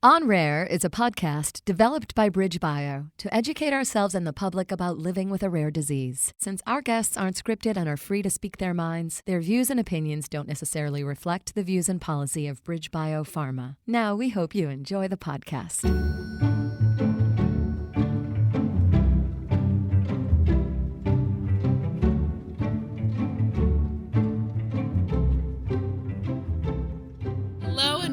On Rare is a podcast developed by BridgeBio to educate ourselves and the public about living with a rare disease. Since our guests aren't scripted and are free to speak their minds, their views and opinions don't necessarily reflect the views and policy of BridgeBio Pharma. Now, we hope you enjoy the podcast.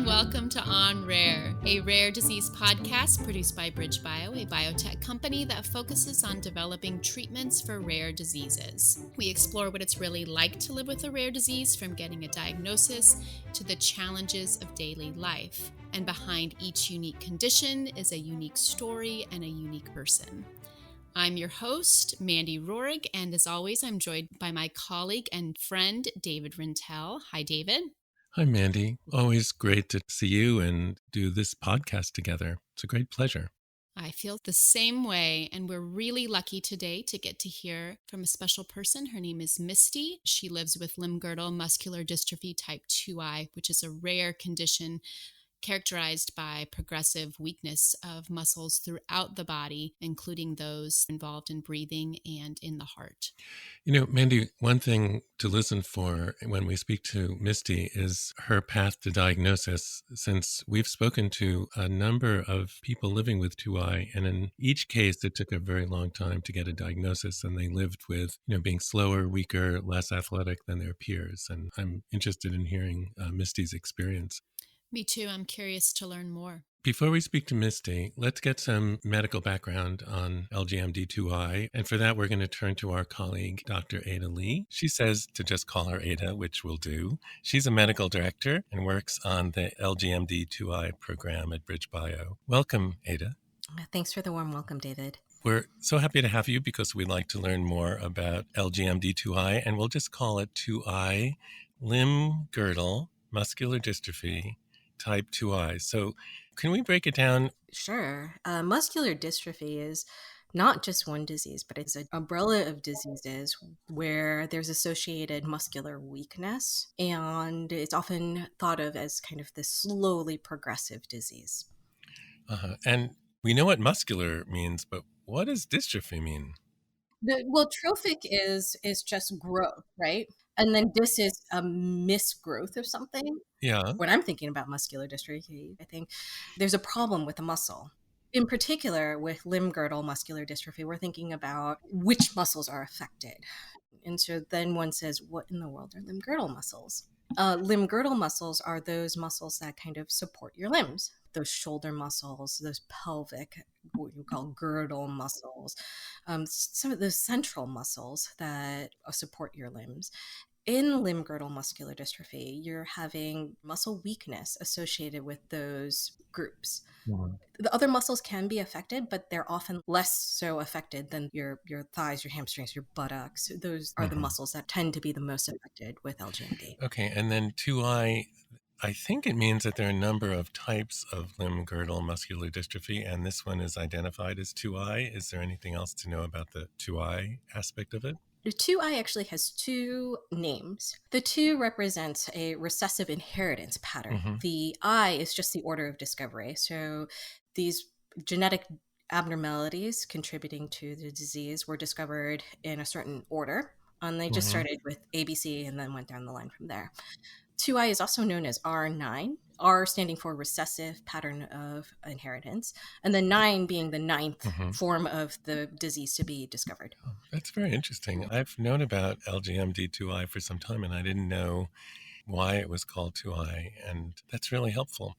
Welcome to On Rare, a rare disease podcast produced by BridgeBio, a biotech company that focuses on developing treatments for rare diseases. We explore what it's really like to live with a rare disease, from getting a diagnosis to the challenges of daily life. And behind each unique condition is a unique story and a unique person. I'm your host, Mandy Rohrig, and as always, I'm joined by my colleague and friend, David Rintell. Hi, David. Hi, Mandy. Always great to see you and do this podcast together. It's a great pleasure. I feel the same way, and we're really lucky today to get to hear from a special person. Her name is Misty. She lives with limb-girdle muscular dystrophy type 2I, which is a rare condition characterized by progressive weakness of muscles throughout the body, including those involved in breathing and in the heart. You know, Mandy, one thing to listen for when we speak to Misty is her path to diagnosis, since we've spoken to a number of people living with 2I, and in each case, it took a very long time to get a diagnosis, and they lived with, being slower, weaker, less athletic than their peers. And I'm interested in hearing Misty's experience. Me too. I'm curious to learn more. Before we speak to Misty, let's get some medical background on LGMD2I. And for that, we're going to turn to our colleague, Dr. Ada Lee. She says to just call her Ada, which we'll do. She's a medical director and works on the LGMD2I program at BridgeBio. Welcome, Ada. Thanks for the warm welcome, David. We're so happy to have you because we'd like to learn more about LGMD2I, and we'll just call it 2I, limb-girdle muscular dystrophy type 2I. So can we break it down? Sure. Muscular dystrophy is not just one disease, but it's an umbrella of diseases where there's associated muscular weakness, and it's often thought of as kind of this slowly progressive disease. And we know what muscular means, but what does dystrophy mean? Trophic is just growth, right? And then dys is a misgrowth of something. Yeah. When I'm thinking about muscular dystrophy, I think there's a problem with the muscle. In particular, with limb-girdle muscular dystrophy, we're thinking about which muscles are affected. And so then one says, what in the world are limb-girdle muscles? Limb-girdle muscles are those muscles that kind of support your limbs. Those shoulder muscles, those pelvic, what you call girdle muscles, some of those central muscles that support your limbs. In limb-girdle muscular dystrophy, you're having muscle weakness associated with those groups. Mm-hmm. The other muscles can be affected, but they're often less so affected than your thighs, your hamstrings, your buttocks. Those are the muscles that tend to be the most affected with LGMD. Okay, and then 2I, I think it means that there are a number of types of limb-girdle muscular dystrophy, and this one is identified as 2I. Is there anything else to know about the 2I aspect of it? The 2I actually has two names. The 2 represents a recessive inheritance pattern. Mm-hmm. The I is just the order of discovery. So these genetic abnormalities contributing to the disease were discovered in a certain order, and they just started with ABC and then went down the line from there. 2I is also known as R9, R standing for recessive pattern of inheritance, and then 9 being the ninth form of the disease to be discovered. Oh, that's very interesting. I've known about LGMD2I for some time, and I didn't know why it was called 2I, and that's really helpful.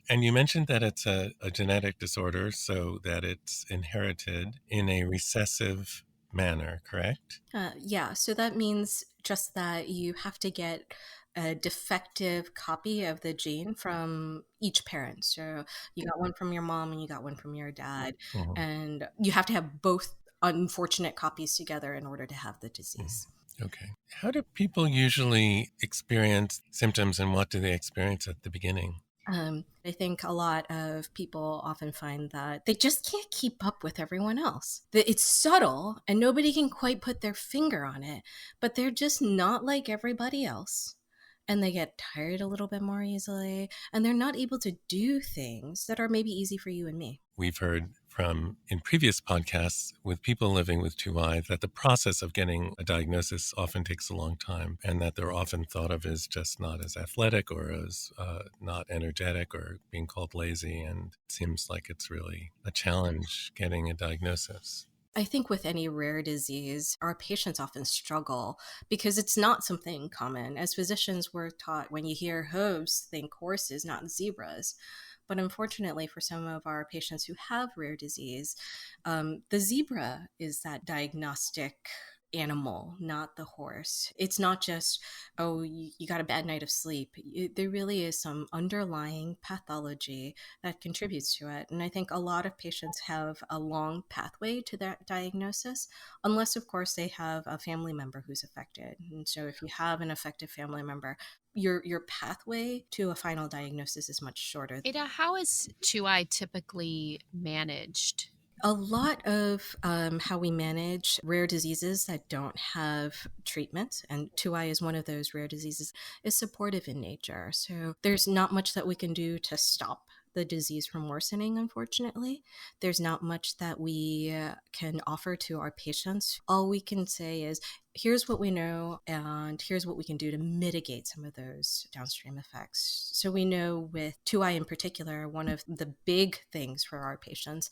And you mentioned that it's a genetic disorder, so that it's inherited in a recessive manner, correct? Yeah, so that means just that you have to get a defective copy of the gene from each parent. So you got one from your mom and you got one from your dad, and you have to have both unfortunate copies together in order to have the disease. Okay. How do people usually experience symptoms, and what do they experience at the beginning? I think a lot of people often find that they just can't keep up with everyone else. That it's subtle and nobody can quite put their finger on it, but they're just not like everybody else. and they get tired a little bit more easily, and they're not able to do things that are maybe easy for you and me. We've heard from in previous podcasts with people living with 2I that the process of getting a diagnosis often takes a long time, and that they're often thought of as just not as athletic or as not energetic or being called lazy. And it seems like it's really a challenge getting a diagnosis. I think with any rare disease, our patients often struggle because it's not something common. As physicians, we're taught when you hear hooves, think horses, not zebras. But unfortunately, for some of our patients who have rare disease, the zebra is that diagnostic animal, not the horse. It's not just, oh, you got a bad night of sleep. There really is some underlying pathology that contributes to it. And I think a lot of patients have a long pathway to that diagnosis, unless, of course, they have a family member who's affected. And so if you have an affected family member, your pathway to a final diagnosis is much shorter. Ada, how is 2I typically managed? A lot of how we manage rare diseases that don't have treatment, and 2I is one of those rare diseases, is supportive in nature. So there's not much that we can do to stop the disease from worsening, unfortunately. There's not much that we can offer to our patients. All we can say is, here's what we know, and here's what we can do to mitigate some of those downstream effects. So we know with 2I in particular, one of the big things for our patients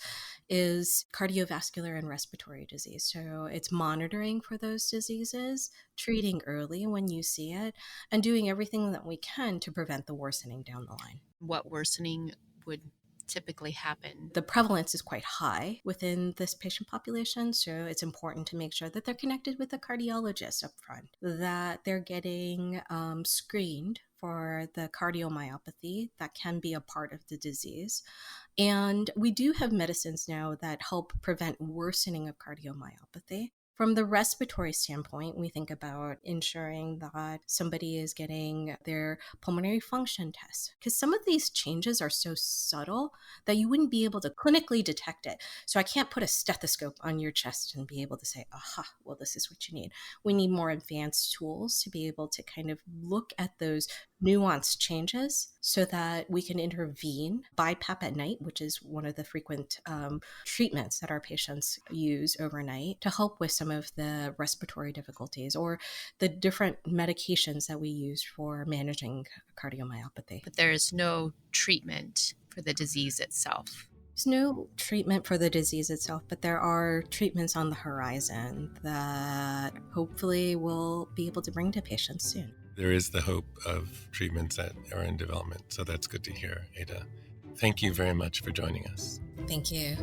is cardiovascular and respiratory disease. So it's monitoring for those diseases, treating early when you see it, and doing everything that we can to prevent the worsening down the line. What worsening would typically happen? The prevalence is quite high within this patient population, so it's important to make sure that they're connected with a cardiologist up front, that they're getting screened for the cardiomyopathy that can be a part of the disease. And we do have medicines now that help prevent worsening of cardiomyopathy. From the respiratory standpoint, we think about ensuring that somebody is getting their pulmonary function test, because some of these changes are so subtle that you wouldn't be able to clinically detect it. So I can't put a stethoscope on your chest and be able to say, aha, well, this is what you need. We need more advanced tools to be able to kind of look at those nuanced changes so that we can intervene. BiPAP at night, which is one of the frequent treatments that our patients use overnight to help with some of the respiratory difficulties or the different medications that we use for managing cardiomyopathy. But there is no treatment for the disease itself. There's no treatment for the disease itself, but there are treatments on the horizon that hopefully we'll be able to bring to patients soon. There is the hope of treatments that are in development, so that's good to hear, Ada. Thank you very much for joining us. Thank you.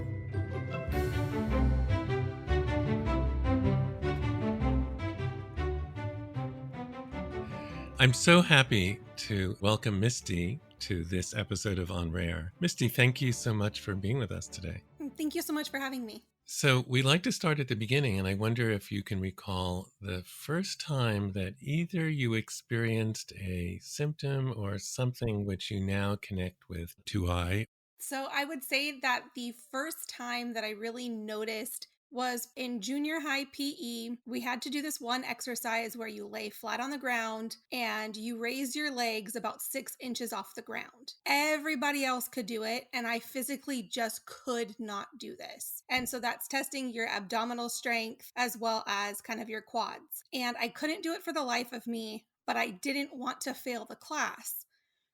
I'm so happy to welcome Misty to this episode of On Rare. Misty, thank you so much for being with us today. Thank you so much for having me. So we like to start at the beginning, and I wonder if you can recall the first time that either you experienced a symptom or something which you now connect with 2I. So I would say that the first time that I really noticed was in junior high PE. We had to do this one exercise where you lay flat on the ground and you raise your legs about 6 inches off the ground. Everybody else could do it, and I physically just could not do this. And so that's testing your abdominal strength as well as kind of your quads. And I couldn't do it for the life of me, but I didn't want to fail the class.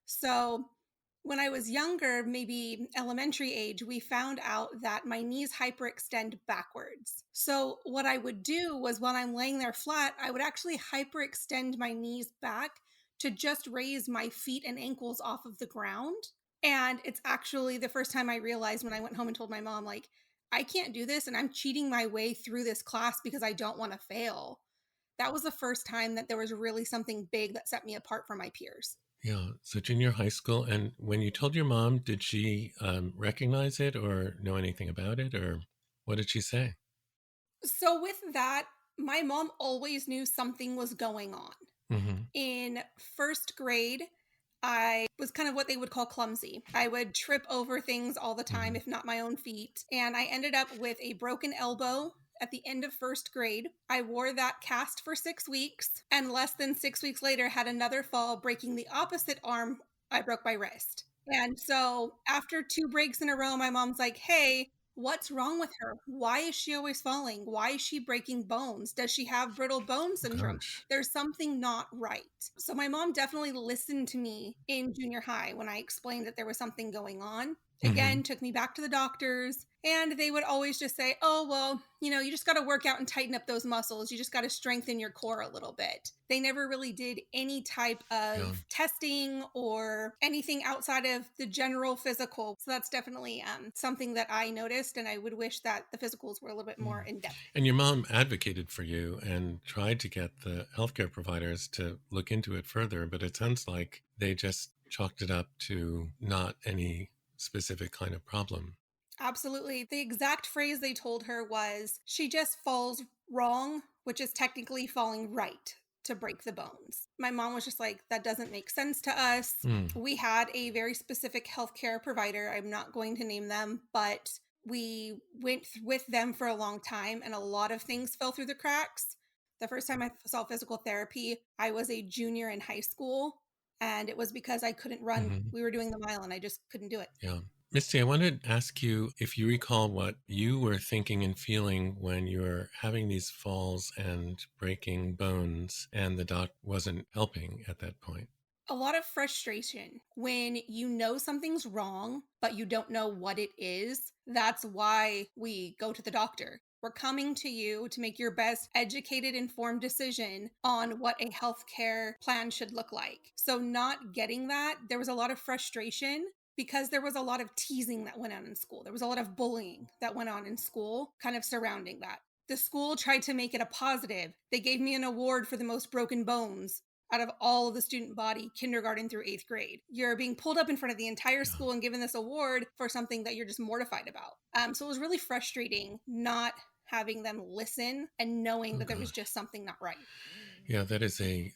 So when I was younger, maybe elementary age, we found out that my knees hyperextend backwards. So what I would do was when I'm laying there flat, I would actually hyperextend my knees back to just raise my feet and ankles off of the ground. And it's actually the first time I realized when I went home and told my mom, like, I can't do this and I'm cheating my way through this class because I don't want to fail. That was the first time that there was really something big that set me apart from my peers. Yeah, so junior high school. And when you told your mom, did she recognize it or know anything about it, or what did she say? So with that, my mom always knew something was going on. Mm-hmm. In first grade, I was kind of what they would call clumsy. I would trip over things all the time, if not my own feet. And I ended up with a broken elbow at the end of first grade. I wore that cast for 6 weeks, and less than 6 weeks later had another fall, breaking the opposite arm. I broke my wrist. And so after 2 breaks in a row, my mom's like, hey, what's wrong with her? Why is she always falling? Why is she breaking bones? Does she have brittle bone syndrome? Gosh. There's something not right. So my mom definitely listened to me in junior high when I explained that there was something going on. Again, took me back to the doctors, and they would always just say, oh, well, you just got to work out and tighten up those muscles. You just got to strengthen your core a little bit. They never really did any type of testing or anything outside of the general physical. So that's definitely something that I noticed, and I would wish that the physicals were a little bit more in depth. And your mom advocated for you and tried to get the healthcare providers to look into it further, but it sounds like they just chalked it up to not any specific kind of problem. Absolutely. The exact phrase they told her was, she just falls wrong, which is technically falling right to break the bones. My mom was just like, that doesn't make sense to us. We had a very specific healthcare provider. I'm not going to name them, but we went with them for a long time, and a lot of things fell through the cracks. The first time I saw physical therapy, I was a junior in high school, and it was because I couldn't run. We were doing the mile and I just couldn't do it. Yeah. Misty, I wanted to ask you if you recall what you were thinking and feeling when you were having these falls and breaking bones and the doc wasn't helping at that point. A lot of frustration when you know something's wrong, but you don't know what it is. That's why we go to the doctor. We're coming to you to make your best educated, informed decision on what a healthcare plan should look like. So not getting that, there was a lot of frustration because there was a lot of teasing that went on in school. There was a lot of bullying that went on in school kind of surrounding that. The school tried to make it a positive. They gave me an award for the most broken bones out of all of the student body, kindergarten through 8th grade. You're being pulled up in front of the entire school and given this award for something that you're just mortified about. So it was really frustrating not having them listen and knowing that there was just something not right. Yeah, that is a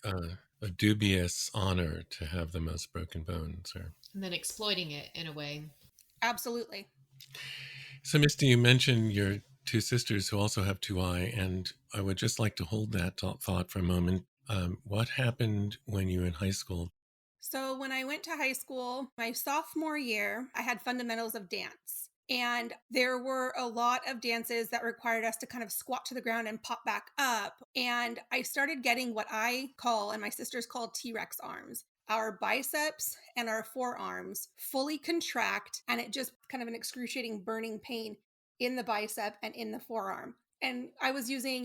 dubious honor to have the most broken bones. And then exploiting it in a way. Absolutely. So, Misty, you mentioned your 2 sisters who also have 2I, and I would just like to hold that thought for a moment. What happened when you were in high school? So when I went to high school, my sophomore year, I had fundamentals of dance. And there were a lot of dances that required us to kind of squat to the ground and pop back up. And I started getting what I call, and my sisters call, T-Rex arms. Our biceps and our forearms fully contract, and it just kind of an excruciating burning pain in the bicep and in the forearm. And I was using,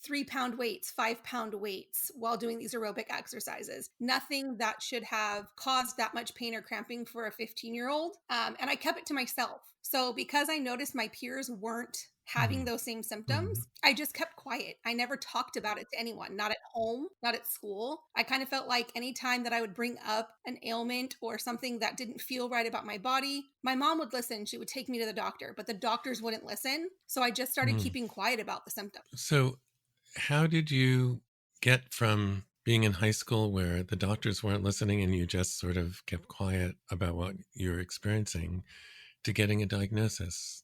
3-pound weights, 5-pound weights while doing these aerobic exercises. Nothing that should have caused that much pain or cramping for a 15-year-old. And I kept it to myself. So because I noticed my peers weren't having those same symptoms, I just kept quiet. I never talked about it to anyone, not at home, not at school. I kind of felt like anytime that I would bring up an ailment or something that didn't feel right about my body, my mom would listen. She would take me to the doctor, but the doctors wouldn't listen. So I just started keeping quiet about the symptoms. So how did you get from being in high school where the doctors weren't listening and you just sort of kept quiet about what you were experiencing to getting a diagnosis?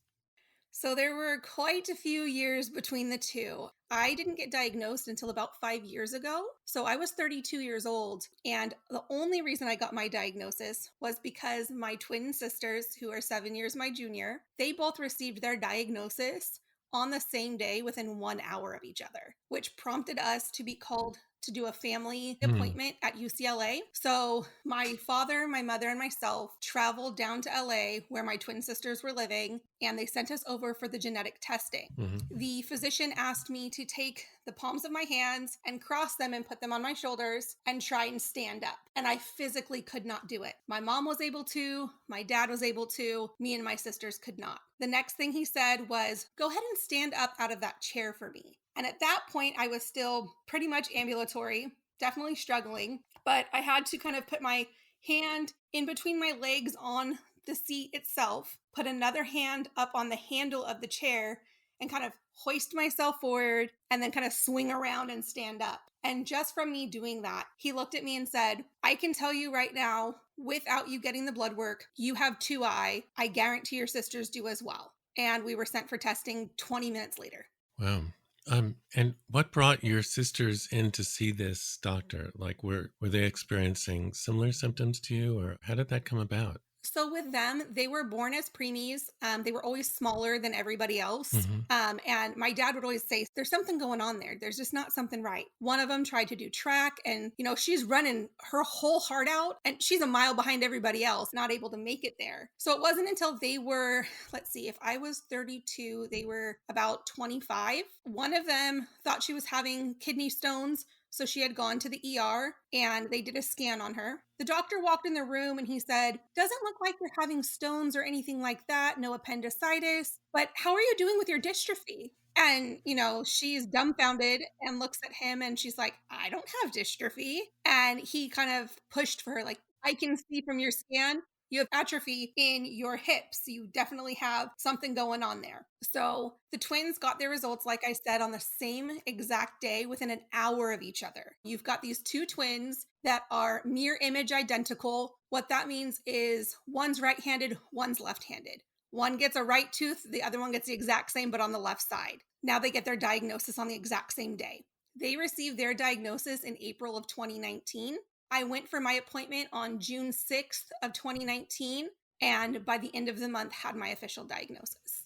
So there were quite a few years between the two. I didn't get diagnosed until about 5 years ago. So I was 32 years old. And the only reason I got my diagnosis was because my twin sisters, who are 7 years my junior, they both received their diagnosis on the same day within 1 hour of each other, which prompted us to be called to do a family appointment at UCLA. So my father, my mother, and myself traveled down to LA where my twin sisters were living, and they sent us over for the genetic testing. The physician asked me to take the palms of my hands and cross them and put them on my shoulders and try and stand up. And I physically could not do it. My mom was able to, my dad was able to, me and my sisters could not. The next thing he said was, go ahead and stand up out of that chair for me. And at that point, I was still pretty much ambulatory, definitely struggling, but I had to kind of put my hand in between my legs on the seat itself, put another hand up on the handle of the chair, and kind of hoist myself forward and then kind of swing around and stand up. And just from me doing that, he looked at me and said, I can tell you right now, without you getting the blood work, you have 2I. I guarantee your sisters do as well. And we were sent for testing 20 minutes later. Wow. And what brought your sisters in to see this doctor? Like, were they experiencing similar symptoms to you, or how did that come about? So with them, they were born as preemies. They were always smaller than everybody else. Mm-hmm. And my dad would always say, there's something going on there. There's just not something right. One of them tried to do track and, she's running her whole heart out and she's a mile behind everybody else, not able to make it there. So it wasn't until they were, let's see, if I was 32, they were about 25. One of them thought she was having kidney stones. So she had gone to the ER and they did a scan on her. The doctor walked in the room and he said, doesn't look like you're having stones or anything like that, no appendicitis, but how are you doing with your dystrophy? And, she's dumbfounded and looks at him and she's like, I don't have dystrophy. And he kind of pushed for her, like, I can see from your scan you have atrophy in your hips. You definitely have something going on there. So the twins got their results, like I said, on the same exact day within an hour of each other. You've got these two twins that are mirror image identical. What that means is one's right-handed, one's left-handed. One gets a right tooth, the other one gets the exact same, but on the left side. Now they get their diagnosis on the exact same day. They received their diagnosis in April of 2019. I went for my appointment on June 6th of 2019, and by the end of the month had my official diagnosis.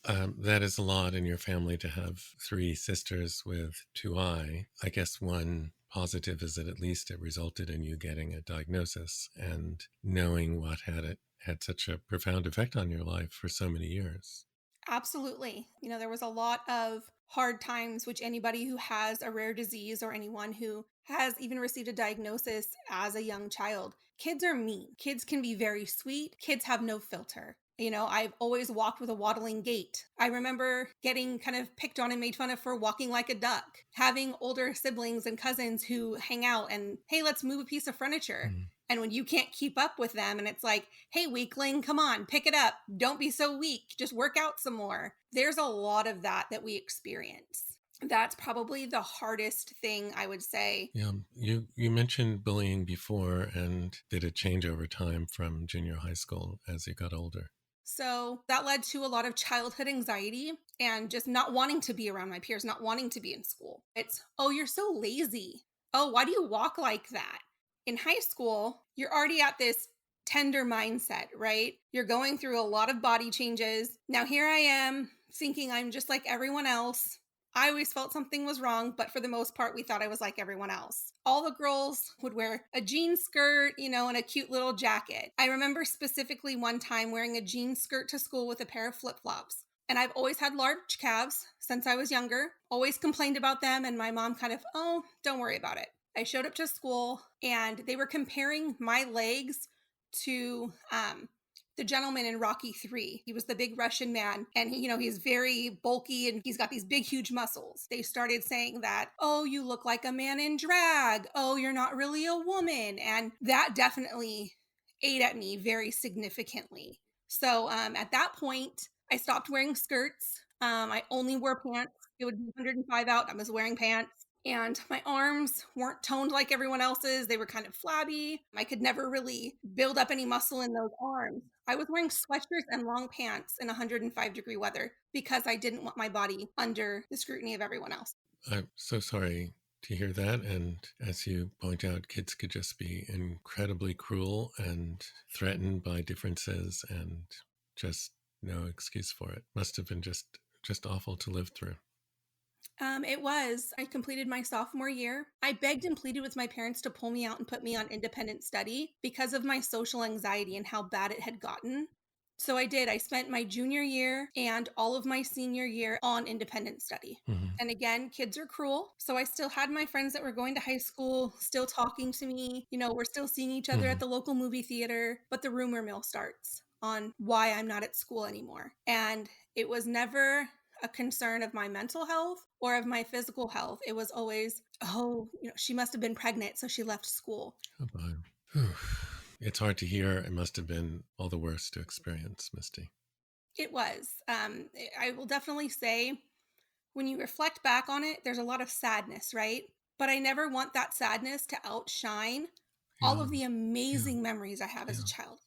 That is a lot in your family to have three sisters with 2I. I guess one positive is that at least it resulted in you getting a diagnosis and knowing what had such a profound effect on your life for so many years. Absolutely. There was a lot of hard times, which anybody who has a rare disease or anyone who has even received a diagnosis as a young child, kids are mean. Kids can be very sweet. Kids have no filter. I've always walked with a waddling gait. I remember getting kind of picked on and made fun of for walking like a duck, having older siblings and cousins who hang out and, hey, let's move a piece of furniture. Mm. And when you can't keep up with them and it's like, hey, weakling, come on, pick it up. Don't be so weak. Just work out some more. There's a lot of that we experience. That's probably the hardest thing, I would say. Yeah, you mentioned bullying before, and did it change over time from junior high school as you got older? So that led to a lot of childhood anxiety and just not wanting to be around my peers, not wanting to be in school. It's, oh, you're so lazy. Oh, why do you walk like that? In high school, you're already at this tender mindset, right? You're going through a lot of body changes. Now here I am thinking I'm just like everyone else. I always felt something was wrong, but for the most part, we thought I was like everyone else. All the girls would wear a jean skirt, and a cute little jacket. I remember specifically one time wearing a jean skirt to school with a pair of flip-flops. And I've always had large calves since I was younger, always complained about them. And my mom kind of, oh, don't worry about it. I showed up to school and they were comparing my legs to the gentleman in Rocky 3. He was the big Russian man and he's very bulky and he's got these big, huge muscles. They started saying that, oh, you look like a man in drag. Oh, you're not really a woman. And that definitely ate at me very significantly. So at that point, I stopped wearing skirts. I only wore pants. It would be 105 out. I was wearing pants. And my arms weren't toned like everyone else's. They were kind of flabby. I could never really build up any muscle in those arms. I was wearing sweatshirts and long pants in 105-degree weather because I didn't want my body under the scrutiny of everyone else. I'm so sorry to hear that. And as you point out, kids could just be incredibly cruel and threatened by differences and just no excuse for it. Must have been just awful to live through. It was. I completed my sophomore year. I begged and pleaded with my parents to pull me out and put me on independent study because of my social anxiety and how bad it had gotten. So I did. I spent my junior year and all of my senior year on independent study. Mm-hmm. And again, kids are cruel. So I still had my friends that were going to high school, still talking to me. We're still seeing each other Mm-hmm. at the local movie theater. But the rumor mill starts on why I'm not at school anymore. And it was never a concern of my mental health or of my physical health. It was always, oh, she must have been pregnant, so she left school. Oh, boy. It's hard to hear. It must have been all the worst to experience, Misty. It was. I will definitely say, when you reflect back on it, there's a lot of sadness, right? But I never want that sadness to outshine all of the amazing memories I have as a child.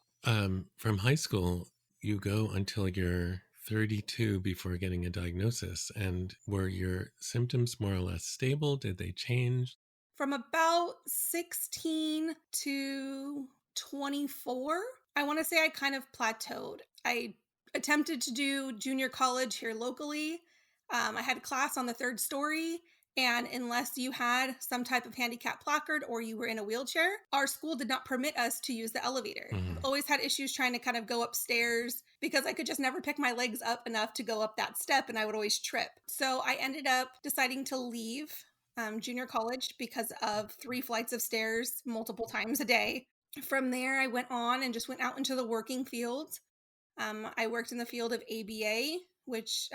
From high school, you go until you're 32 before getting a diagnosis. And were your symptoms more or less stable? Did they change? From about 16 to 24, I want to say I kind of plateaued. I attempted to do junior college here locally. I had class on the third story, and unless you had some type of handicap placard or you were in a wheelchair, our school did not permit us to use the elevator. I've always had issues trying to kind of go upstairs because I could just never pick my legs up enough to go up that step, and I would always trip. So I ended up deciding to leave junior college because of 3 flights of stairs multiple times a day. From there, I went on and just went out into the working field. I worked in the field of ABA, which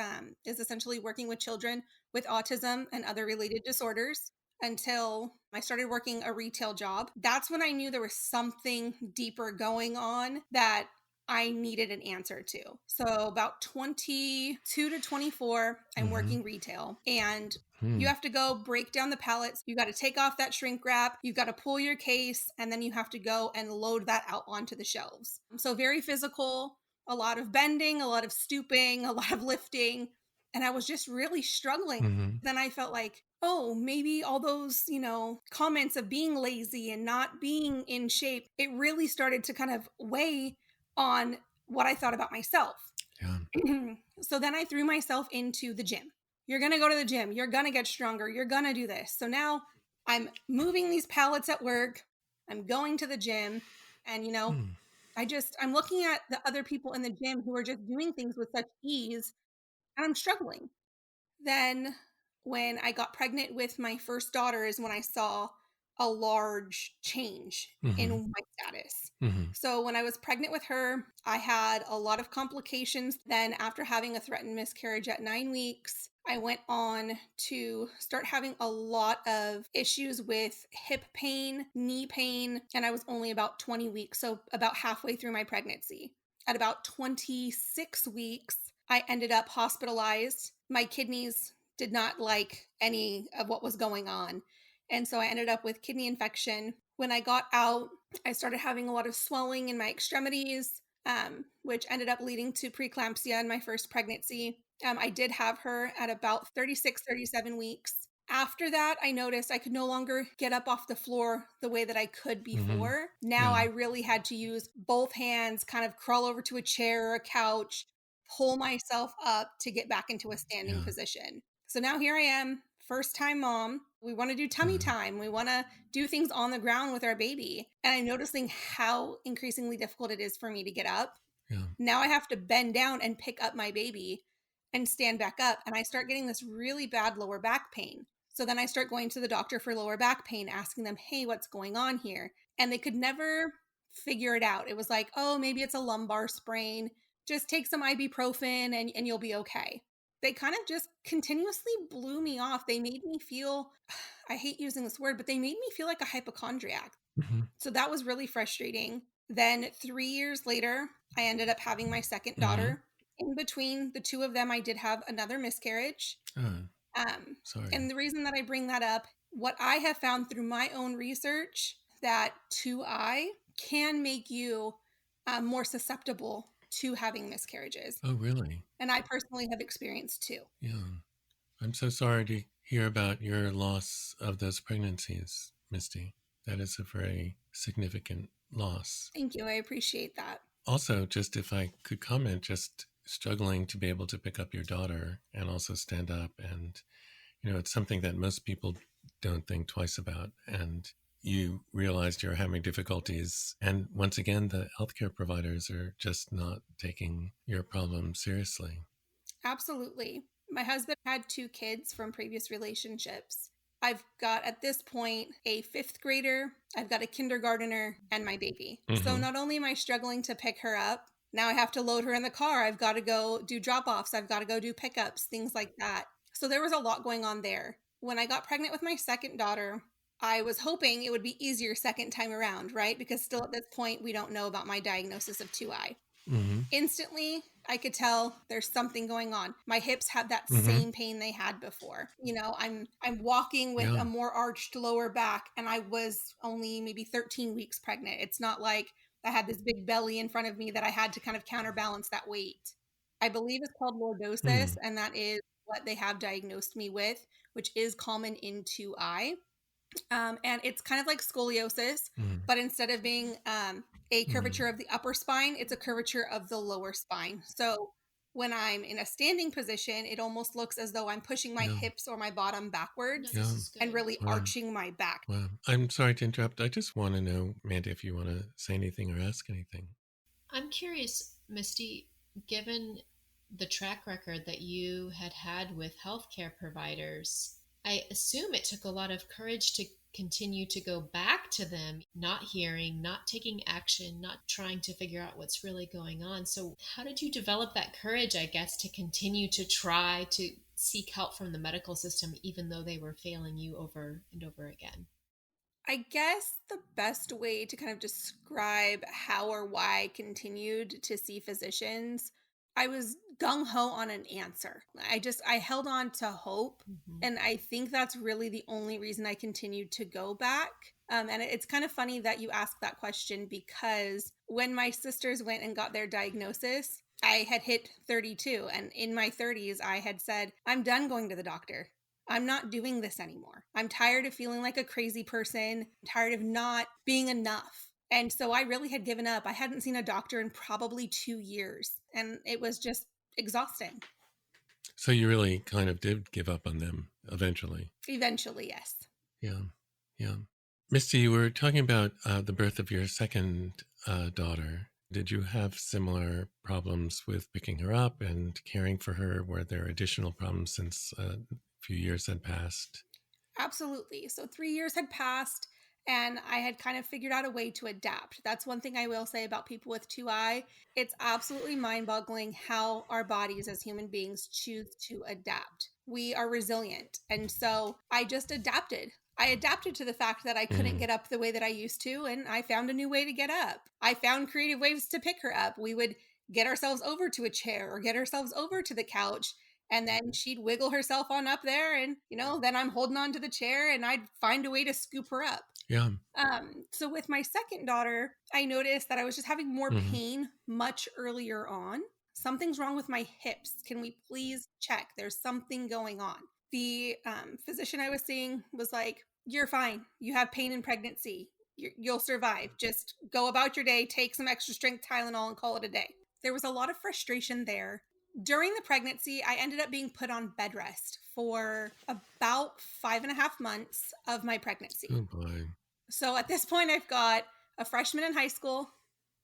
is essentially working with children with autism and other related disorders, until I started working a retail job. That's when I knew there was something deeper going on that I needed an answer to. So about 22 to 24, I'm working retail, and you have to go break down the pallets. You got to take off that shrink wrap. You got to pull your case, and then you have to go and load that out onto the shelves. So very physical, a lot of bending, a lot of stooping, a lot of lifting. And I was just really struggling. Then I felt like, oh, maybe all those, comments of being lazy and not being in shape, it really started to kind of weigh on what I thought about myself. Yeah. So then I threw myself into the gym. You're going to go to the gym. You're going to get stronger. You're going to do this. So now I'm moving these pallets at work. I'm going to the gym. And, I'm looking at the other people in the gym who are just doing things with such ease, and I'm struggling. Then when I got pregnant with my first daughter is when I saw a large change in my status. So when I was pregnant with her, I had a lot of complications. Then after having a threatened miscarriage at 9 weeks, I went on to start having a lot of issues with hip pain, knee pain, and I was only about 20 weeks, so about halfway through my pregnancy. At about 26 weeks, I ended up hospitalized. My kidneys did not like any of what was going on. And so I ended up with kidney infection. When I got out, I started having a lot of swelling in my extremities, which ended up leading to preeclampsia in my first pregnancy. I did have her at about 36, 37 weeks. After that, I noticed I could no longer get up off the floor the way that I could before. Now I really had to use both hands, kind of crawl over to a chair or a couch, pull myself up to get back into a standing position. So now here I am, first time mom. We want to do tummy time. We want to do things on the ground with our baby. And I'm noticing how increasingly difficult it is for me to get up. Now I have to bend down and pick up my baby and stand back up. And I start getting this really bad lower back pain. So then I start going to the doctor for lower back pain, asking them, hey, what's going on here? And they could never figure it out. It was like, oh, maybe it's a lumbar sprain. Just take some ibuprofen and you'll be okay. They kind of just continuously blew me off. They made me feel, I hate using this word, but they made me feel like a hypochondriac. So that was really frustrating. Then 3 years later, I ended up having my second daughter. In between the two of them, I did have another miscarriage. Sorry. And the reason that I bring that up, what I have found through my own research, that 2I can make you more susceptible to having miscarriages. Oh, really? And I personally have experienced 2. Yeah. I'm so sorry to hear about your loss of those pregnancies, Misty. That is a very significant loss. Thank you. I appreciate that. Also, just if I could comment, just struggling to be able to pick up your daughter and also stand up. And, it's something that most people don't think twice about. And you realized you're having difficulties. And once again, the healthcare providers are just not taking your problem seriously. Absolutely. My husband had 2 kids from previous relationships. I've got, at this point, a 5th grader, I've got a kindergartner, and my baby. So not only am I struggling to pick her up, now I have to load her in the car. I've got to go do drop-offs. I've got to go do pickups, things like that. So there was a lot going on there. When I got pregnant with my second daughter, I was hoping it would be easier second time around, right? Because still at this point, we don't know about my diagnosis of 2I. Instantly, I could tell there's something going on. My hips have that same pain they had before. I'm walking with a more arched lower back, and I was only maybe 13 weeks pregnant. It's not like I had this big belly in front of me that I had to kind of counterbalance that weight. I believe it's called lordosis, and that is what they have diagnosed me with, which is common in 2I. And it's kind of like scoliosis, but instead of being a curvature of the upper spine, it's a curvature of the lower spine. So when I'm in a standing position, it almost looks as though I'm pushing my hips or my bottom backwards and really arching my back. Wow. I'm sorry to interrupt. I just want to know, Mandy, if you want to say anything or ask anything. I'm curious, Misty, given the track record that you had with healthcare providers, I assume it took a lot of courage to continue to go back to them, not hearing, not taking action, not trying to figure out what's really going on. So how did you develop that courage, I guess, to continue to try to seek help from the medical system, even though they were failing you over and over again? I guess the best way to kind of describe how or why I continued to see physicians, I was gung ho on an answer. I held on to hope. And I think that's really the only reason I continued to go back. And it's kind of funny that you asked that question, because when my sisters went and got their diagnosis, I had hit 32. And in my 30s, I had said, I'm done going to the doctor. I'm not doing this anymore. I'm tired of feeling like a crazy person. I'm tired of not being enough. And so I really had given up. I hadn't seen a doctor in probably 2 years, and it was just exhausting. So you really kind of did give up on them eventually. Eventually, yes. Yeah. Misty, you were talking about the birth of your second daughter. Did you have similar problems with picking her up and caring for her? Were there additional problems since a few years had passed? Absolutely. So 3 years had passed, and I had kind of figured out a way to adapt. That's one thing I will say about people with 2I. It's absolutely mind-boggling how our bodies as human beings choose to adapt. We are resilient. And so I just adapted. I adapted to the fact that I couldn't get up the way that I used to, and I found a new way to get up. I found creative ways to pick her up. We would get ourselves over to a chair or get ourselves over to the couch, and then she'd wiggle herself on up there, and then I'm holding on to the chair, and I'd find a way to scoop her up. Yeah. So with my second daughter, I noticed that I was just having more pain much earlier on. Something's wrong with my hips. Can we please check? There's something going on. The physician I was seeing was like, you're fine. You have pain in pregnancy. You'll survive. Just go about your day, take some extra strength Tylenol, and call it a day. There was a lot of frustration there. During the pregnancy, I ended up being put on bed rest for about 5.5 months of my pregnancy. Oh, boy. So at this point, I've got a freshman in high school.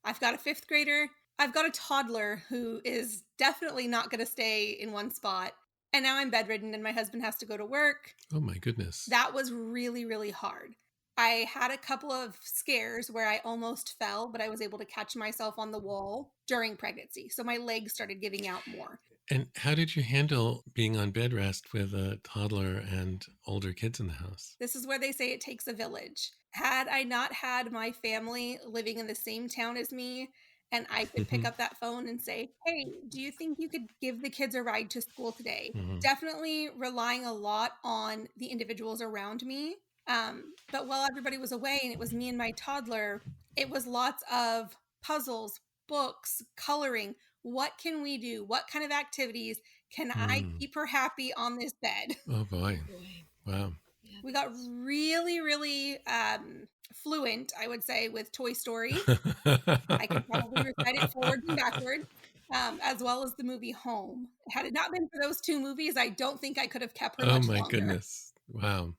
I've got a 5th grader. I've got a toddler who is definitely not going to stay in one spot. And now I'm bedridden and my husband has to go to work. Oh, my goodness. That was really, really hard. I had a couple of scares where I almost fell, but I was able to catch myself on the wall during pregnancy. So my legs started giving out more. And how did you handle being on bed rest with a toddler and older kids in the house? This is where they say it takes a village. Had I not had my family living in the same town as me, and I could pick up that phone and say, hey, do you think you could give the kids a ride to school today? Definitely relying a lot on the individuals around me. But while everybody was away and it was me and my toddler, it was lots of puzzles, books, coloring. What can we do? What kind of activities can I keep her happy on this bed? Oh, boy. Wow. We got really, really fluent, I would say, with Toy Story. I could probably recite it forward and backward, as well as the movie Home. Had it not been for those 2 movies, I don't think I could have kept her much longer. Oh, my goodness. Wow.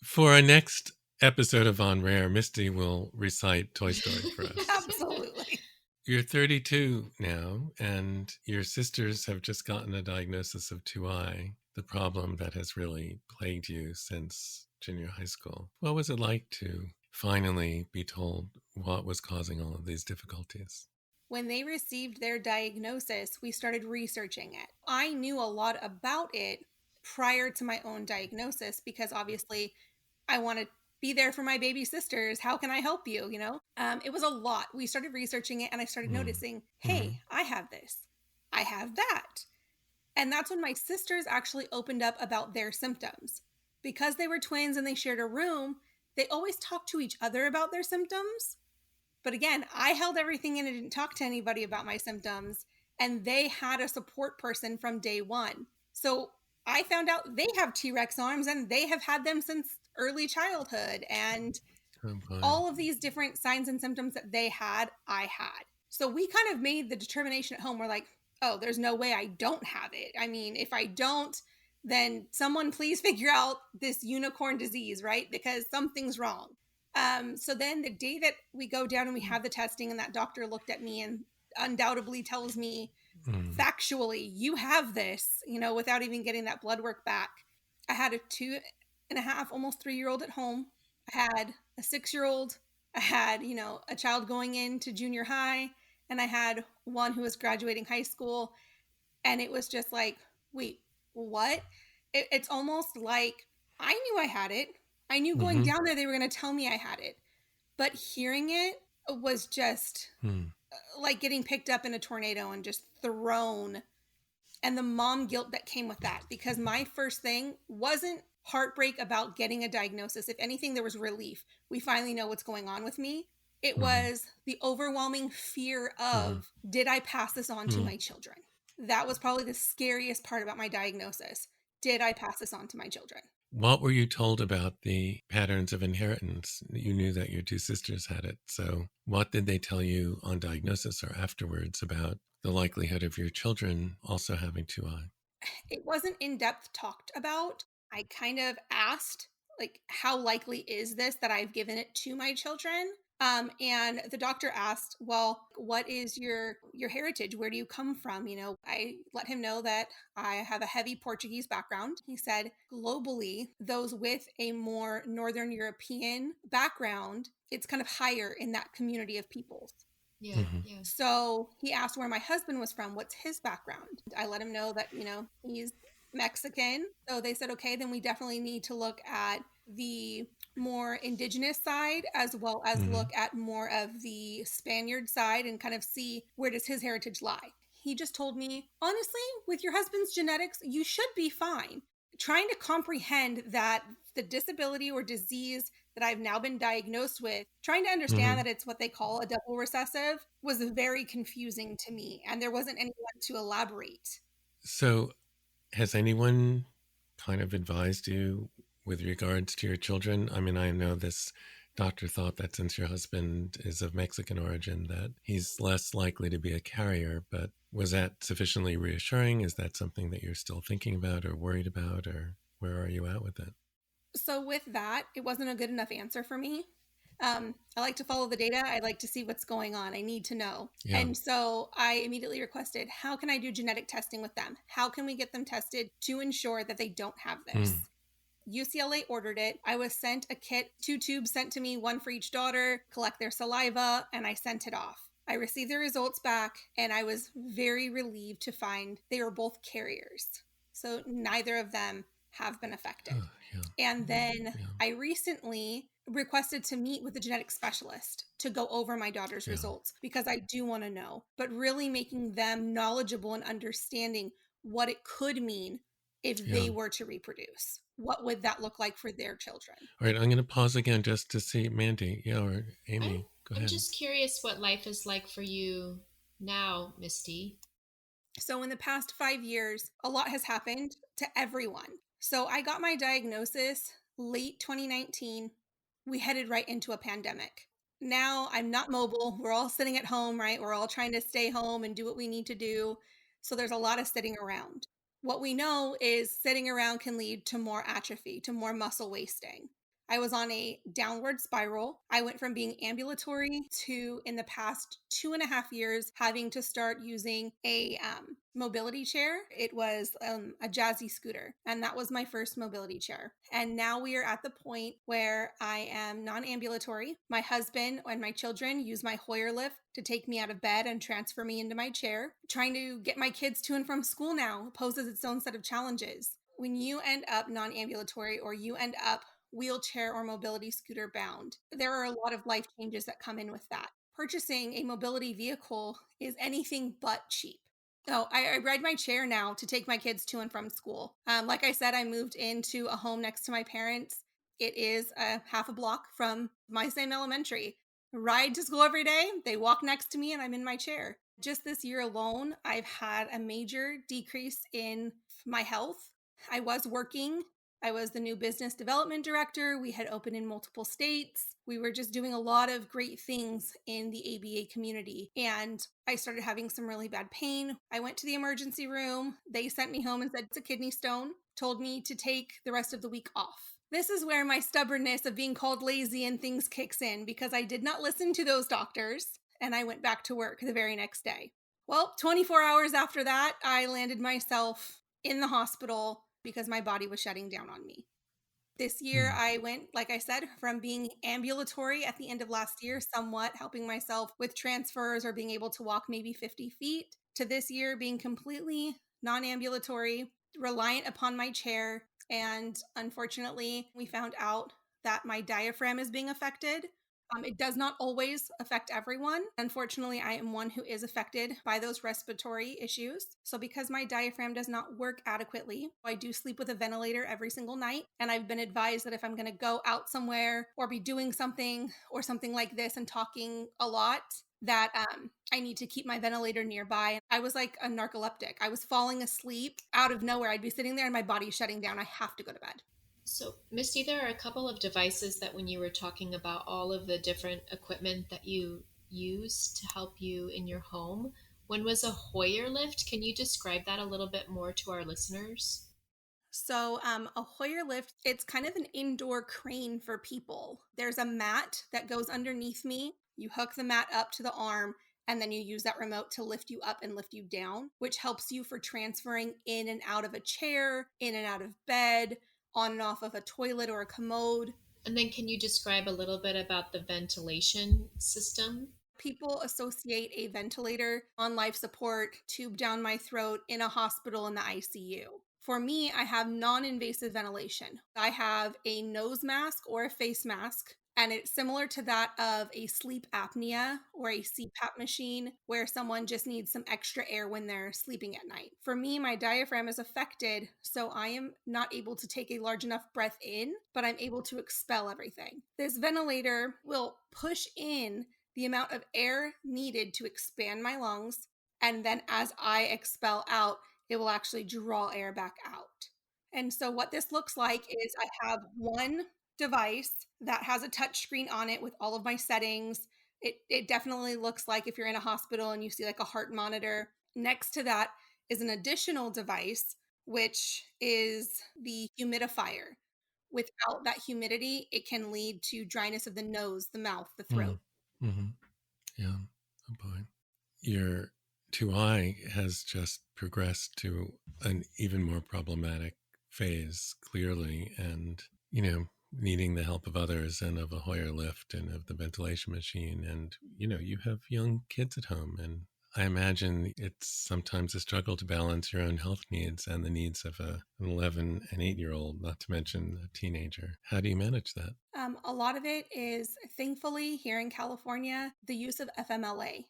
For our next episode of On Rare, Misty will recite Toy Story for us. Absolutely. You're 32 now, and your sisters have just gotten a diagnosis of 2I, the problem that has really plagued you since junior high school. What was it like to finally be told what was causing all of these difficulties? When they received their diagnosis, we started researching it. I knew a lot about it prior to my own diagnosis because obviously I wanted to be there for my baby sisters. How can I help you? It was a lot. We started researching it and I started noticing, hey, I have this. I have that. And that's when my sisters actually opened up about their symptoms. Because they were twins and they shared a room, they always talked to each other about their symptoms. But again, I held everything in and didn't talk to anybody about my symptoms. and they had a support person from day one. So I found out they have T-Rex arms and they have had them since early childhood. And Oh boy. all of these different signs and symptoms that they had, I had. So we kind of made the determination at home. We're like, oh, there's no way I don't have it. I mean, if I don't, then someone please figure out this unicorn disease, right? Because something's wrong. So then the day that we go down and we have the testing and that doctor looked at me and undoubtedly tells me factually, you have this, without even getting that blood work back. I had a 2.5, almost 3-year-old at home. I had a 6-year-old. I had, a child going into junior high, and I had one who was graduating high school. And it was just like, wait, what? It's almost like I knew I had it. I knew going down there they were going to tell me I had it. But hearing it was just like getting picked up in a tornado and just thrown. And the mom guilt that came with that, because my first thing wasn't heartbreak about getting a diagnosis. If anything, there was relief. We finally know what's going on with me. It was the overwhelming fear of, did I pass this on to my children? That was probably the scariest part about my diagnosis. Did I pass this on to my children? What were you told about the patterns of inheritance? You knew that your two sisters had it. So what did they tell you on diagnosis or afterwards about the likelihood of your children also having 2I? It wasn't in-depth talked about. I kind of asked, like, how likely is this that I've given it to my children? And the doctor asked, well, what is your heritage? Where do you come from? I let him know that I have a heavy Portuguese background. He said, globally, those with a more Northern European background, it's kind of higher in that community of peoples. Yeah. So he asked where my husband was from. What's his background? I let him know that, he's Mexican. So they said, okay, then we definitely need to look at the more indigenous side, as well as look at more of the Spaniard side and kind of see where does his heritage lie. He just told me, honestly, with your husband's genetics, you should be fine. Trying to comprehend that the disability or disease that I've now been diagnosed with, trying to understand that it's what they call a double recessive was very confusing to me. And there wasn't anyone to elaborate. So has anyone kind of advised you with regards to your children? I mean, I know this doctor thought that since your husband is of Mexican origin, that he's less likely to be a carrier, but was that sufficiently reassuring? Is that something that you're still thinking about or worried about, or where are you at with it? So with that, it wasn't a good enough answer for me. I like to follow the data. I like to see what's going on. I need to know. Yeah. And so I immediately requested, how can I do genetic testing with them? How can we get them tested to ensure that they don't have this? UCLA ordered it. I was sent a kit, 2 tubes sent to me, 1 for each daughter, collect their saliva, and I sent it off. I received the results back, and I was very relieved to find they were both carriers. So neither of them have been affected. And then I recently requested to meet with a genetic specialist to go over my daughter's results, because I do want to know, but really making them knowledgeable and understanding what it could mean if they were to reproduce. What would that look like for their children? All right, I'm going to pause again just to see Mandy, or Amy. Go ahead. I'm just curious what life is like for you now, Misty. So in the past 5 years, a lot has happened to everyone. So I got my diagnosis late 2019. We headed right into a pandemic. Now I'm not mobile. We're all sitting at home, right? We're all trying to stay home and do what we need to do. So there's a lot of sitting around. What we know is sitting around can lead to more atrophy, to more muscle wasting. I was on a downward spiral. I went from being ambulatory to, in the past 2.5 years, having to start using a mobility chair. It was a Jazzy scooter, and that was my first mobility chair. And now we are at the point where I am non-ambulatory. My husband and my children use my Hoyer lift to take me out of bed and transfer me into my chair. Trying to get my kids to and from school now poses its own set of challenges. When you end up non-ambulatory, or you end up wheelchair or mobility scooter bound, there are a lot of life changes that come in with that. Purchasing a mobility vehicle is anything but cheap. Oh, I ride my chair now to take my kids to and from school. Like I said, I moved into a home next to my parents. It is a half a block from my same elementary. Ride to school every day. They walk next to me and I'm in my chair. Just this year alone, I've had a major decrease in my health. I was working. I was the new business development director. We had opened in multiple states. We were just doing a lot of great things in the ABA community. And I started having some really bad pain. I went to the emergency room. They sent me home and said it's a kidney stone, told me to take the rest of the week off. This is where my stubbornness of being called lazy and things kicks in, because I did not listen to those doctors and I went back to work the very next day. Well, 24 hours after that, I landed myself in the hospital because my body was shutting down on me. This year, I went, like I said, from being ambulatory at the end of last year, somewhat helping myself with transfers or being able to walk maybe 50 feet, to this year being completely non-ambulatory, reliant upon my chair. And unfortunately, we found out that my diaphragm is being affected. It does not always affect everyone. Unfortunately, I am one who is affected by those respiratory issues. So, because my diaphragm does not work adequately, I do sleep with a ventilator every single night. And I've been advised that if I'm going to go out somewhere or be doing something or something like this and talking a lot, that I need to keep my ventilator nearby. I was like a narcoleptic. I was falling asleep out of nowhere. I'd be sitting there and my body's shutting down. I have to go to bed. So, Misty, there are a couple of devices that when you were talking about all of the different equipment that you use to help you in your home, one was a Hoyer lift. Can you describe that a little bit more to our listeners? So, a Hoyer lift, it's kind of an indoor crane for people. There's a mat that goes underneath me. You hook the mat up to the arm, and then you use that remote to lift you up and lift you down, which helps you for transferring in and out of a chair, in and out of bed, on and off of a toilet or a commode. And then can you describe a little bit about the ventilation system? People associate a ventilator on life support, tube down my throat in a hospital in the ICU. For me, I have non-invasive ventilation. I have a nose mask or a face mask, and it's similar to that of a sleep apnea or a CPAP machine where someone just needs some extra air when they're sleeping at night. For me, my diaphragm is affected, so I am not able to take a large enough breath in, but I'm able to expel everything. This ventilator will push in the amount of air needed to expand my lungs, and then as I expel out, it will actually draw air back out. And so what this looks like is I have one device that has a touch screen on it with all of my settings. It definitely looks like if you're in a hospital and you see like a heart monitor. Next to that is an additional device, which is the humidifier. Without that humidity, it can lead to dryness of the nose, the mouth, the throat. Mm-hmm. Yeah. Oh boy. Your 2I has just progressed to an even more problematic phase, clearly, and, needing the help of others and of a Hoyer lift and of the ventilation machine. And, you have young kids at home. And I imagine it's sometimes a struggle to balance your own health needs and the needs of an 11 and 8-year-old, not to mention a teenager. How do you manage that? A lot of it is, thankfully, here in California, the use of FMLA.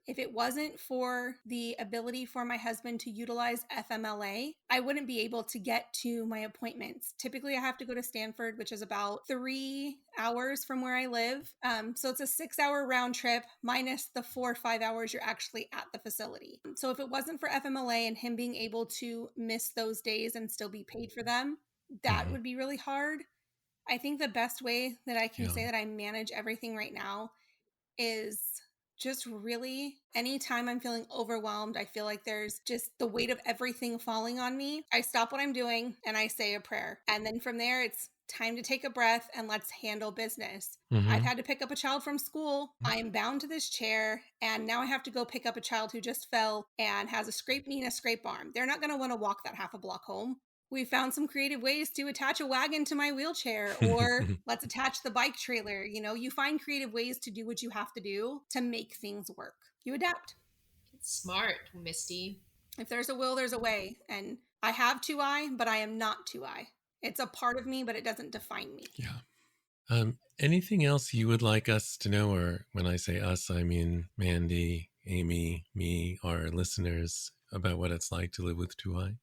If it wasn't for the ability for my husband to utilize FMLA, I wouldn't be able to get to my appointments. Typically, I have to go to Stanford, which is about 3 hours from where I live. So it's a 6-hour round trip minus the 4 or 5 hours you're actually at the facility. So if it wasn't for FMLA and him being able to miss those days and still be paid for them, that would be really hard. I think the best way that I can say that I manage everything right now is just really anytime I'm feeling overwhelmed, I feel like there's just the weight of everything falling on me. I stop what I'm doing and I say a prayer. And then from there, it's time to take a breath and let's handle business. I've had to pick up a child from school. I am bound to this chair. And now I have to go pick up a child who just fell and has a scraped knee and a scraped arm. They're not going to want to walk that half a block home. We found some creative ways to attach a wagon to my wheelchair, or let's attach the bike trailer. You find creative ways to do what you have to do to make things work. You adapt. Smart, Misty. If there's a will, there's a way. And I have 2I, but I am not 2I. It's a part of me, but it doesn't define me. Yeah. Anything else you would like us to know? Or when I say us, I mean Mandy, Amy, me, our listeners, about what it's like to live with 2I?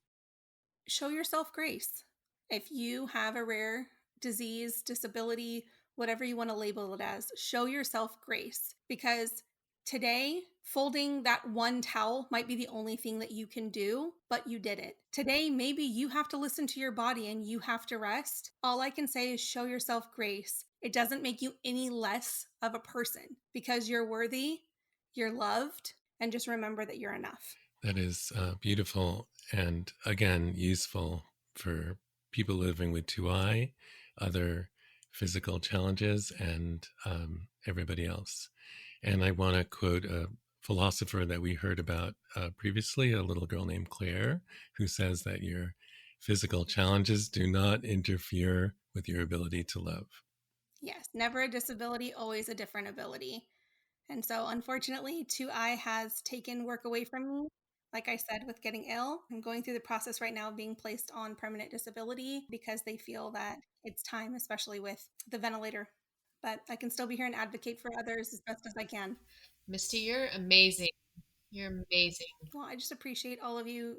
Show yourself grace. If you have a rare disease, disability, whatever you want to label it as, show yourself grace, because Today, folding that one towel might be the only thing that you can do, but you did it. Today, maybe you have to listen to your body and you have to rest. All I can say is show yourself grace. It doesn't make you any less of a person because you're worthy, you're loved, and just remember that you're enough. That is beautiful and, again, useful for people living with 2I, other physical challenges, and everybody else. And I want to quote a philosopher that we heard about previously, a little girl named Claire, who says that your physical challenges do not interfere with your ability to love. Yes, never a disability, always a different ability. And so, unfortunately, 2I has taken work away from me. Like I said, with getting ill, I'm going through the process right now of being placed on permanent disability because they feel that it's time, especially with the ventilator. But I can still be here and advocate for others as best as I can. Misty, you're amazing. You're amazing. Well, I just appreciate all of you,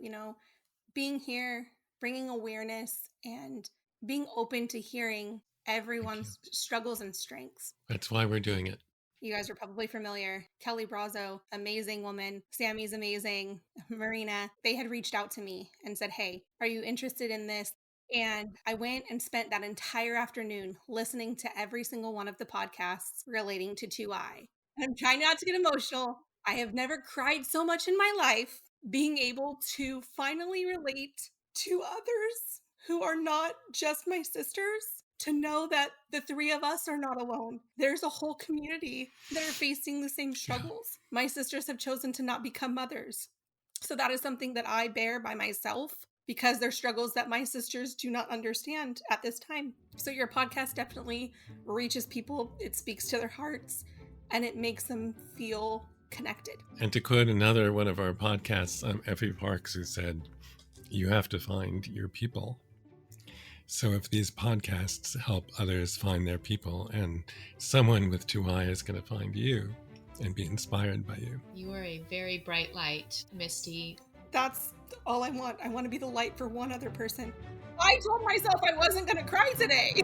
being here, bringing awareness, and being open to hearing everyone's struggles and strengths. That's why we're doing it. You guys are probably familiar. Kelly Brazo, amazing woman. Sammy's amazing. Marina, they had reached out to me and said, hey, are you interested in this? And I went and spent that entire afternoon listening to every single one of the podcasts relating to 2I. And I'm trying not to get emotional. I have never cried so much in my life being able to finally relate to others who are not just my sisters, to know that the three of us are not alone. There's a whole community that are facing the same struggles. Yeah. My sisters have chosen to not become mothers. So that is something that I bear by myself because they're struggles that my sisters do not understand at this time. So your podcast definitely reaches people. It speaks to their hearts and it makes them feel connected. And to quote another one of our podcasts, Effie Parks, who said, you have to find your people. So if these podcasts help others find their people, and someone with 2I is going to find you and be inspired by you. You are a very bright light, Misty. That's all I want. I want to be the light for one other person. I told myself I wasn't going to cry today.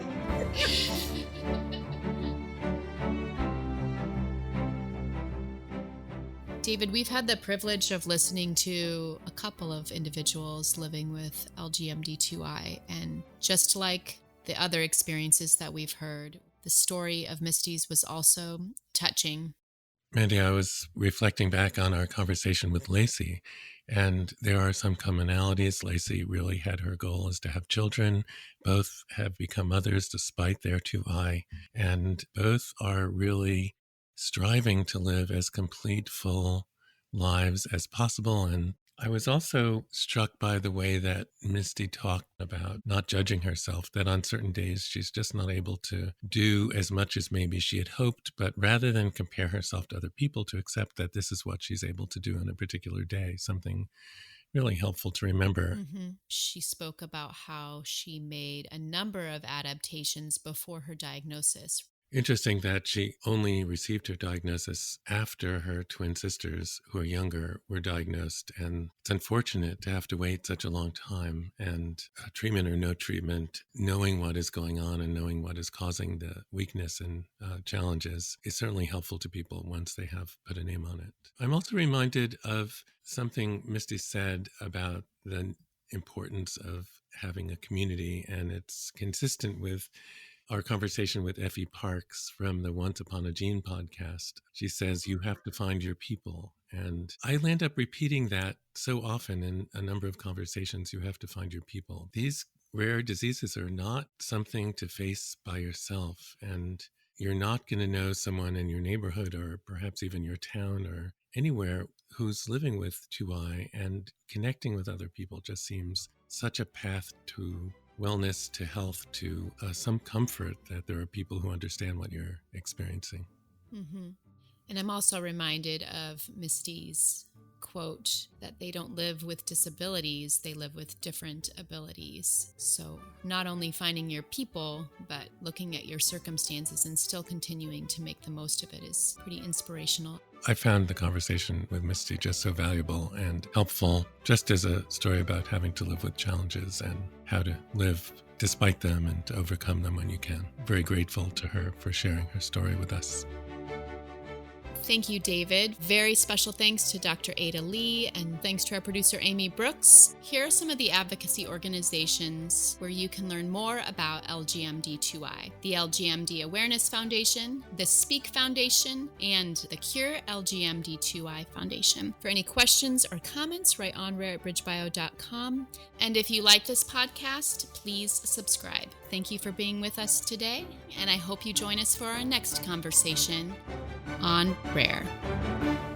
David, we've had the privilege of listening to a couple of individuals living with LGMD2I, and just like the other experiences that we've heard, the story of Misty's was also touching. Mandy, I was reflecting back on our conversation with Lacey, and there are some commonalities. Lacey really had her goal is to have children. Both have become mothers despite their 2I, and both are really striving to live as complete, full lives as possible. And I was also struck by the way that Misty talked about not judging herself, that on certain days she's just not able to do as much as maybe she had hoped, but rather than compare herself to other people, to accept that this is what she's able to do in a particular day, something really helpful to remember. Mm-hmm. She spoke about how she made a number of adaptations before her diagnosis. Interesting that she only received her diagnosis after her twin sisters, who are younger, were diagnosed. And it's unfortunate to have to wait such a long time. And treatment or no treatment, knowing what is going on and knowing what is causing the weakness and challenges is certainly helpful to people once they have put a name on it. I'm also reminded of something Misty said about the importance of having a community, and it's consistent with our conversation with Effie Parks from the Once Upon a Gene podcast. She says, you have to find your people. And I end up repeating that so often in a number of conversations, you have to find your people. These rare diseases are not something to face by yourself. And you're not going to know someone in your neighborhood or perhaps even your town or anywhere who's living with 2I, and connecting with other people just seems such a path to wellness, to health, to some comfort that there are people who understand what you're experiencing. Mm-hmm. And I'm also reminded of Misty's quote that they don't live with disabilities, they live with different abilities. So not only finding your people, but looking at your circumstances and still continuing to make the most of it is pretty inspirational. I found the conversation with Misty just so valuable and helpful, just as a story about having to live with challenges and how to live despite them and to overcome them when you can. Very grateful to her for sharing her story with us. Thank you, David. Very special thanks to Dr. Ada Lee, and thanks to our producer, Amy Brooks. Here are some of the advocacy organizations where you can learn more about LGMD2I. The LGMD Awareness Foundation, the Speak Foundation, and the Cure LGMD2I Foundation. For any questions or comments, write onrare@bridgebio.com. And if you like this podcast, please subscribe. Thank you for being with us today, and I hope you join us for our next conversation on Rare.